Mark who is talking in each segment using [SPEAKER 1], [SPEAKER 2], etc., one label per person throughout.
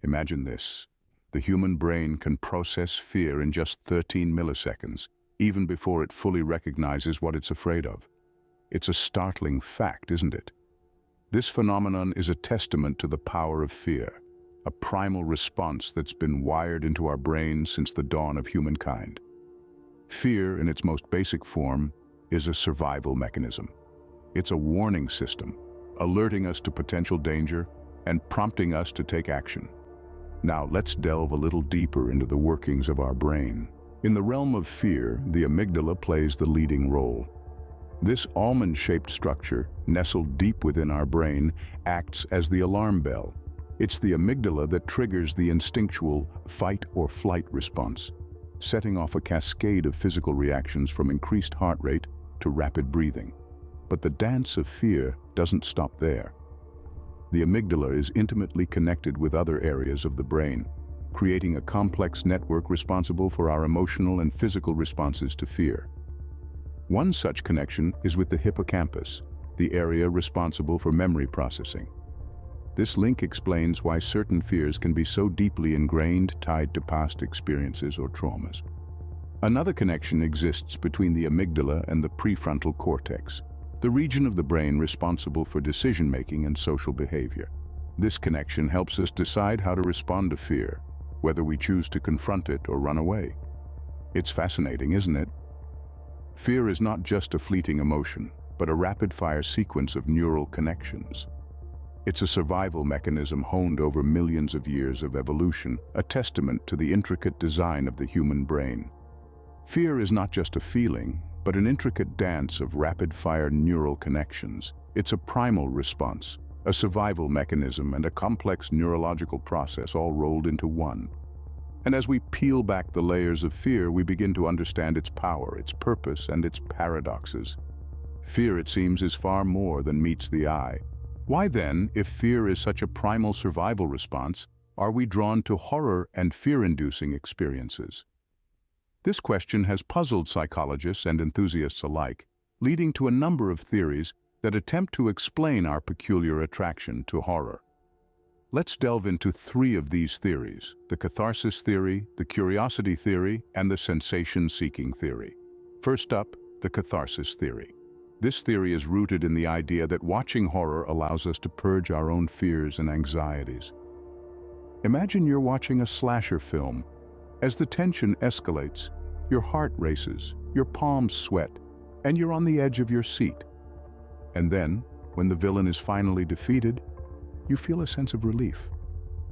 [SPEAKER 1] Imagine this. The human brain can process fear in just 13 milliseconds, even before it fully recognizes what it's afraid of. It's a startling fact, isn't it? This phenomenon is a testament to the power of fear, a primal response that's been wired into our brains since the dawn of humankind. Fear, in its most basic form, is a survival mechanism. It's a warning system, alerting us to potential danger and prompting us to take action. Now, let's delve a little deeper into the workings of our brain. In the realm of fear, the amygdala plays the leading role. This almond-shaped structure, nestled deep within our brain, acts as the alarm bell. It's the amygdala that triggers the instinctual fight or flight response, setting off a cascade of physical reactions from increased heart rate to rapid breathing. But the dance of fear doesn't stop there. The amygdala is intimately connected with other areas of the brain, creating a complex network responsible for our emotional and physical responses to fear. One such connection is with the hippocampus, the area responsible for memory processing. This link explains why certain fears can be so deeply ingrained, tied to past experiences or traumas. Another connection exists between the amygdala and the prefrontal cortex, the region of the brain responsible for decision-making and social behavior. This connection helps us decide how to respond to fear, whether we choose to confront it or run away. It's fascinating, isn't it? Fear is not just a fleeting emotion, but a rapid-fire sequence of neural connections. It's a survival mechanism honed over millions of years of evolution, a testament to the intricate design of the human brain. Fear is not just a feeling, but an intricate dance of rapid-fire neural connections. It's a primal response, a survival mechanism, and a complex neurological process all rolled into one. And as we peel back the layers of fear, we begin to understand its power, its purpose, and its paradoxes. Fear, it seems, is far more than meets the eye. Why then, if fear is such a primal survival response, are we drawn to horror and fear-inducing experiences? This question has puzzled psychologists and enthusiasts alike, leading to a number of theories that attempt to explain our peculiar attraction to horror. Let's delve into three of these theories: the catharsis theory, the curiosity theory, and the sensation-seeking theory. First up, the catharsis theory. This theory is rooted in the idea that watching horror allows us to purge our own fears and anxieties. Imagine you're watching a slasher film. As the tension escalates, your heart races, your palms sweat, and you're on the edge of your seat. And then, when the villain is finally defeated, you feel a sense of relief.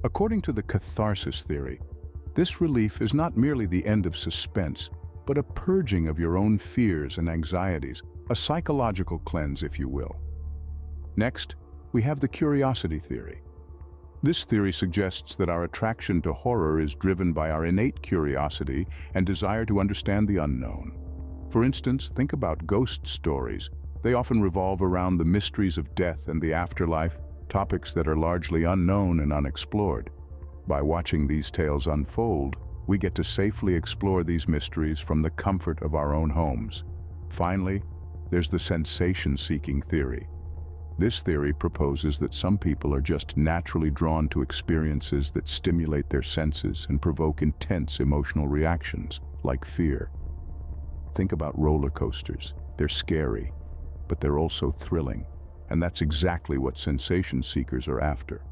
[SPEAKER 1] According to the catharsis theory, this relief is not merely the end of suspense, but a purging of your own fears and anxieties, a psychological cleanse, if you will. Next, we have the curiosity theory. This theory suggests that our attraction to horror is driven by our innate curiosity and desire to understand the unknown. For instance, think about ghost stories. They often revolve around the mysteries of death and the afterlife, topics that are largely unknown and unexplored. By watching these tales unfold, we get to safely explore these mysteries from the comfort of our own homes. Finally, there's the sensation-seeking theory. This theory proposes that some people are just naturally drawn to experiences that stimulate their senses and provoke intense emotional reactions, like fear. Think about roller coasters. They're scary, but they're also thrilling, and that's exactly what sensation seekers are after.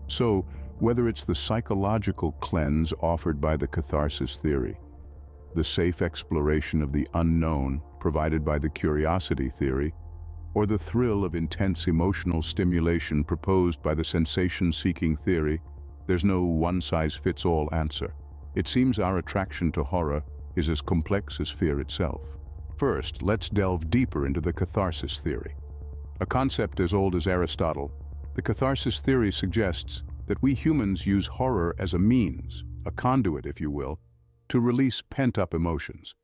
[SPEAKER 1] So, whether it's the psychological cleanse offered by the catharsis theory, the safe exploration of the unknown provided by the curiosity theory, or the thrill of intense emotional stimulation proposed by the sensation-seeking theory, there's no one-size-fits-all answer. It seems our attraction to horror is as complex as fear itself. First, let's delve deeper into the catharsis theory. A concept as old as Aristotle, the catharsis theory suggests that we humans use horror as a means, a conduit, if you will, to release pent-up emotions.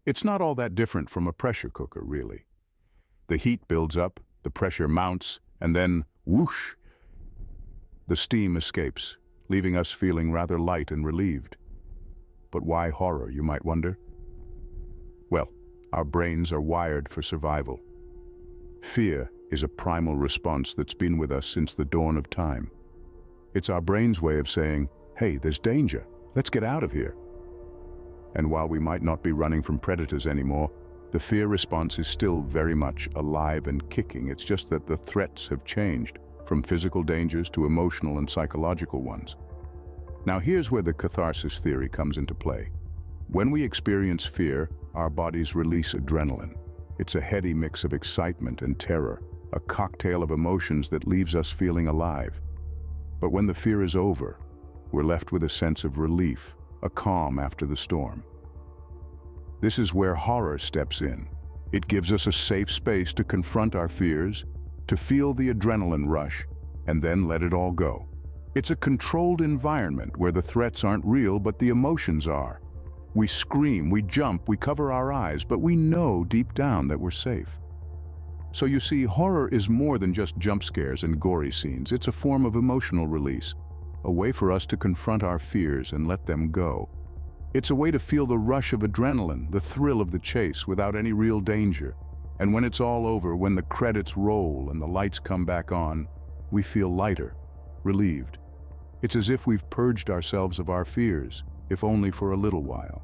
[SPEAKER 1] It's not all that different from a pressure cooker, really. The heat builds up, the pressure mounts, and then, whoosh, the steam escapes, leaving us feeling rather light and relieved. But why horror, you might wonder? Well, our brains are wired for survival. Fear is a primal response that's been with us since the dawn of time. It's our brain's way of saying, hey, there's danger, let's get out of here. And while we might not be running from predators anymore, the fear response is still very much alive and kicking. It's just that the threats have changed, from physical dangers to emotional and psychological ones. Now here's where the catharsis theory comes into play. When we experience fear, our bodies release adrenaline. It's a heady mix of excitement and terror, a cocktail of emotions that leaves us feeling alive. But when the fear is over, we're left with a sense of relief, a calm after the storm. This is where horror steps in. It gives us a safe space to confront our fears, to feel the adrenaline rush, and then let it all go. It's a controlled environment where the threats aren't real, but the emotions are. We scream, we jump, we cover our eyes, but we know deep down that we're safe. So you see, horror is more than just jump scares and gory scenes. It's a form of emotional release, a way for us to confront our fears and let them go. It's a way to feel the rush of adrenaline, the thrill of the chase without any real danger. And when it's all over, when the credits roll and the lights come back on, we feel lighter, relieved. It's as if we've purged ourselves of our fears, if only for a little while.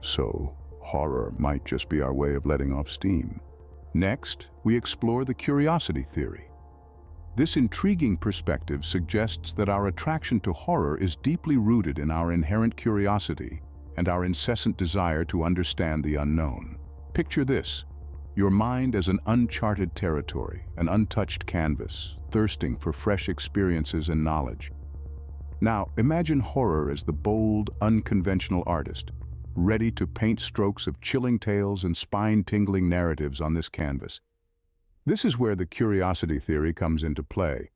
[SPEAKER 1] So, horror might just be our way of letting off steam. Next, we explore the curiosity theory. This intriguing perspective suggests that our attraction to horror is deeply rooted in our inherent curiosity and our incessant desire to understand the unknown. Picture this: your mind as an uncharted territory, an untouched canvas, thirsting for fresh experiences and knowledge. Now, imagine horror as the bold, unconventional artist, ready to paint strokes of chilling tales and spine-tingling narratives on this canvas. This is where the curiosity theory comes into play.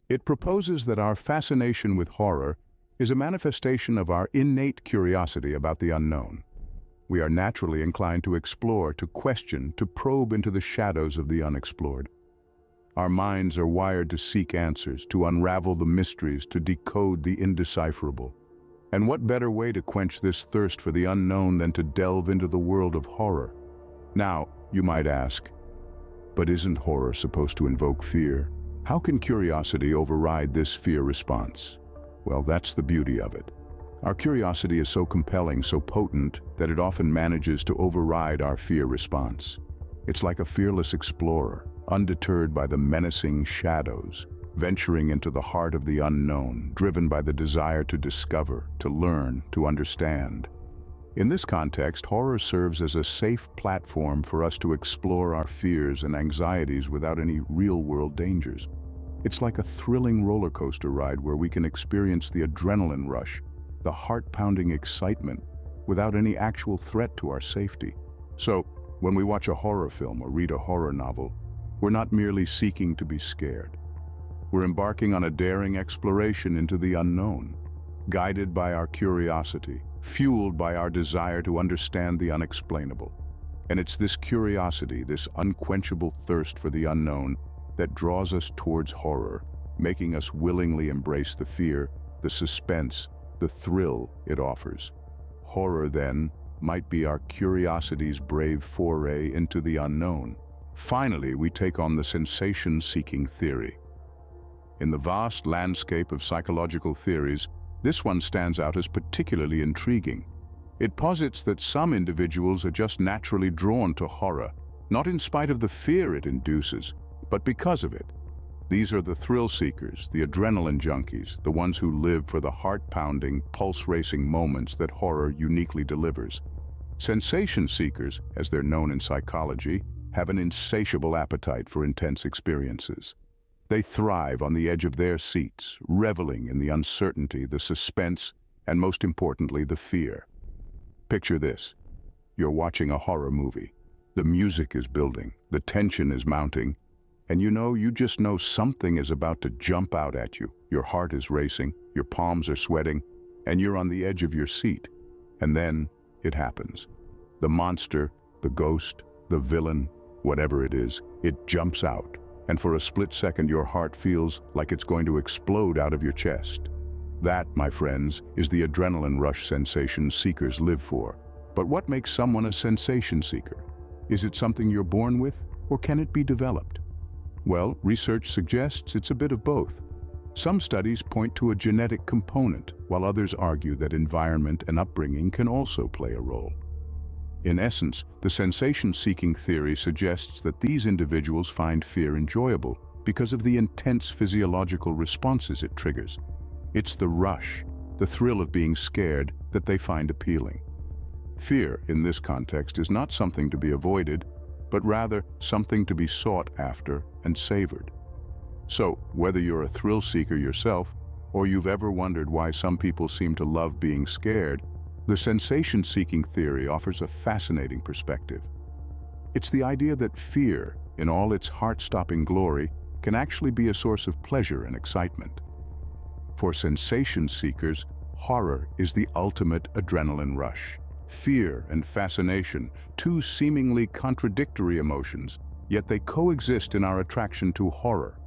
[SPEAKER 1] It proposes that our fascination with horror is a manifestation of our innate curiosity about the unknown. We are naturally inclined to explore, to question, to probe into the shadows of the unexplored. Our minds are wired to seek answers, to unravel the mysteries, to decode the indecipherable. And what better way to quench this thirst for the unknown than to delve into the world of horror? Now, you might ask, but isn't horror supposed to invoke fear? How can curiosity override this fear response? Well, that's the beauty of it. Our curiosity is so compelling, so potent, that it often manages to override our fear response. It's like a fearless explorer, undeterred by the menacing shadows, venturing into the heart of the unknown, driven by the desire to discover, to learn, to understand. In this context, horror serves as a safe platform for us to explore our fears and anxieties without any real-world dangers. It's like a thrilling roller coaster ride where we can experience the adrenaline rush, the heart-pounding excitement, without any actual threat to our safety. So, when we watch a horror film or read a horror novel, we're not merely seeking to be scared. We're embarking on a daring exploration into the unknown, guided by our curiosity, fueled by our desire to understand the unexplainable. And it's this curiosity, this unquenchable thirst for the unknown, that draws us towards horror, making us willingly embrace the fear, the suspense, the thrill it offers. Horror, then, might be our curiosity's brave foray into the unknown. Finally, we take on the sensation-seeking theory. In the vast landscape of psychological theories, this one stands out as particularly intriguing. It posits that some individuals are just naturally drawn to horror, not in spite of the fear it induces, but because of it. These are the thrill seekers, the adrenaline junkies, the ones who live for the heart-pounding, pulse-racing moments that horror uniquely delivers. Sensation seekers, as they're known in psychology, have an insatiable appetite for intense experiences. They thrive on the edge of their seats, reveling in the uncertainty, the suspense, and most importantly, the fear. Picture this. You're watching a horror movie. The music is building, the tension is mounting, and you just know something is about to jump out at you. Your heart is racing, your palms are sweating, and you're on the edge of your seat. And then it happens. The monster, the ghost, the villain, whatever it is, it jumps out. And for a split second, your heart feels like it's going to explode out of your chest. That, my friends, is the adrenaline rush sensation seekers live for. But what makes someone a sensation seeker? Is it something you're born with, or can it be developed? Well, research suggests it's a bit of both. Some studies point to a genetic component, while others argue that environment and upbringing can also play a role. In essence, the sensation-seeking theory suggests that these individuals find fear enjoyable because of the intense physiological responses it triggers. It's the rush, the thrill of being scared, that they find appealing. Fear, in this context, is not something to be avoided, but rather something to be sought after and savored. So, whether you're a thrill seeker yourself, or you've ever wondered why some people seem to love being scared, the sensation-seeking theory offers a fascinating perspective. It's the idea that fear, in all its heart-stopping glory, can actually be a source of pleasure and excitement. For sensation seekers, horror is the ultimate adrenaline rush. Fear and fascination, two seemingly contradictory emotions, yet they coexist in our attraction to horror.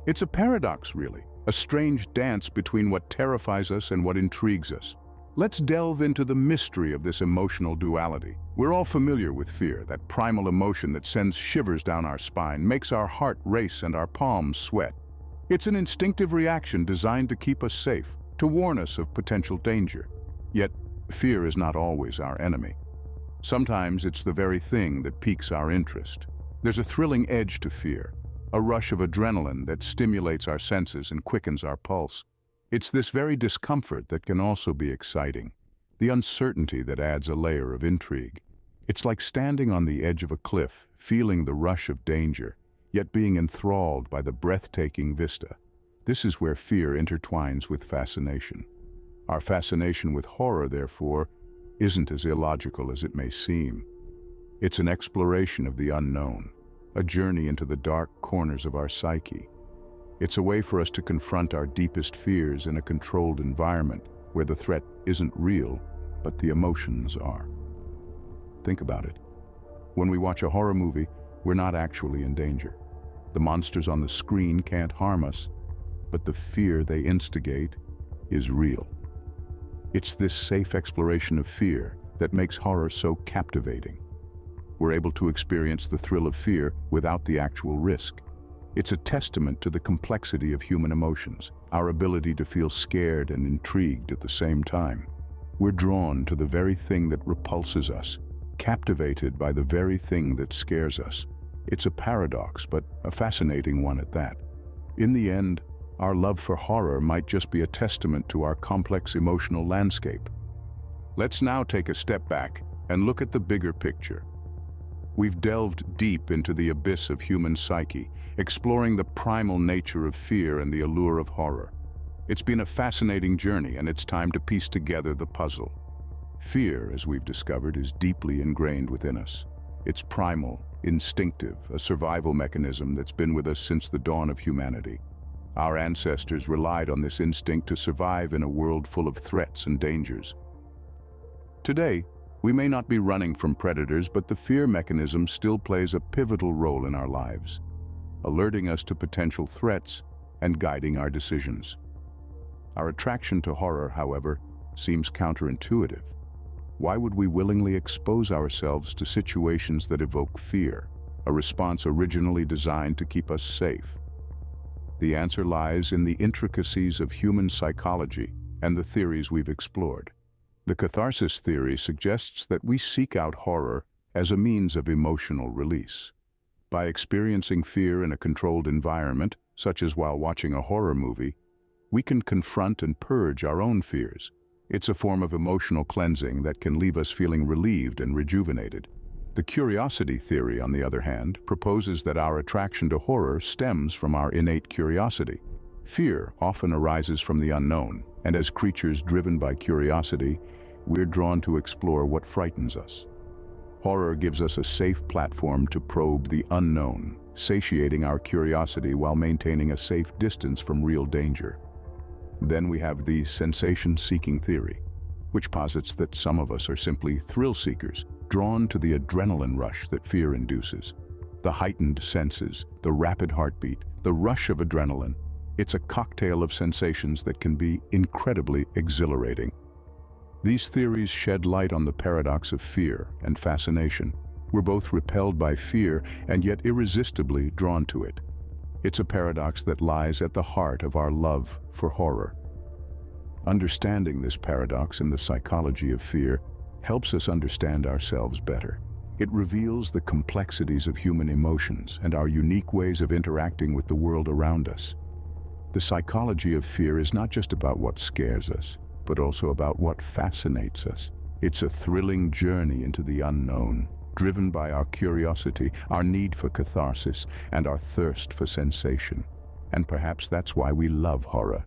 [SPEAKER 1] It's a paradox, really, a strange dance between what terrifies us and what intrigues us. Let's delve into the mystery of this emotional duality. We're all familiar with fear, that primal emotion that sends shivers down our spine, makes our heart race and our palms sweat. It's an instinctive reaction designed to keep us safe, to warn us of potential danger. Yet, fear is not always our enemy. Sometimes it's the very thing that piques our interest. There's a thrilling edge to fear, a rush of adrenaline that stimulates our senses and quickens our pulse. It's this very discomfort that can also be exciting, the uncertainty that adds a layer of intrigue. It's like standing on the edge of a cliff, feeling the rush of danger, yet being enthralled by the breathtaking vista. This is where fear intertwines with fascination. Our fascination with horror, therefore, isn't as illogical as it may seem. It's an exploration of the unknown, a journey into the dark corners of our psyche. It's a way for us to confront our deepest fears in a controlled environment where the threat isn't real, but the emotions are. Think about it. When we watch a horror movie, we're not actually in danger. The monsters on the screen can't harm us, but the fear they instigate is real. It's this safe exploration of fear that makes horror so captivating. We're able to experience the thrill of fear without the actual risk. It's a testament to the complexity of human emotions, our ability to feel scared and intrigued at the same time. We're drawn to the very thing that repulses us, captivated by the very thing that scares us. It's a paradox, but a fascinating one at that. In the end, our love for horror might just be a testament to our complex emotional landscape. Let's now take a step back and look at the bigger picture. We've delved deep into the abyss of human psyche, exploring the primal nature of fear and the allure of horror. It's been a fascinating journey, and it's time to piece together the puzzle. Fear, as we've discovered, is deeply ingrained within us. It's primal, instinctive, a survival mechanism that's been with us since the dawn of humanity. Our ancestors relied on this instinct to survive in a world full of threats and dangers. Today, we may not be running from predators, but the fear mechanism still plays a pivotal role in our lives, alerting us to potential threats and guiding our decisions. Our attraction to horror, however, seems counterintuitive. Why would we willingly expose ourselves to situations that evoke fear, a response originally designed to keep us safe? The answer lies in the intricacies of human psychology and the theories we've explored. The catharsis theory suggests that we seek out horror as a means of emotional release. By experiencing fear in a controlled environment, such as while watching a horror movie, we can confront and purge our own fears. It's a form of emotional cleansing that can leave us feeling relieved and rejuvenated. The curiosity theory, on the other hand, proposes that our attraction to horror stems from our innate curiosity. Fear often arises from the unknown, and as creatures driven by curiosity, we're drawn to explore what frightens us. Horror gives us a safe platform to probe the unknown, satiating our curiosity while maintaining a safe distance from real danger. Then we have the sensation-seeking theory, which posits that some of us are simply thrill seekers, drawn to the adrenaline rush that fear induces. The heightened senses, the rapid heartbeat, the rush of adrenaline, it's a cocktail of sensations that can be incredibly exhilarating. These theories shed light on the paradox of fear and fascination. We're both repelled by fear and yet irresistibly drawn to it. It's a paradox that lies at the heart of our love for horror. Understanding this paradox in the psychology of fear helps us understand ourselves better. It reveals the complexities of human emotions and our unique ways of interacting with the world around us. The psychology of fear is not just about what scares us, but also about what fascinates us. It's a thrilling journey into the unknown, driven by our curiosity, our need for catharsis, and our thirst for sensation. And perhaps that's why we love horror.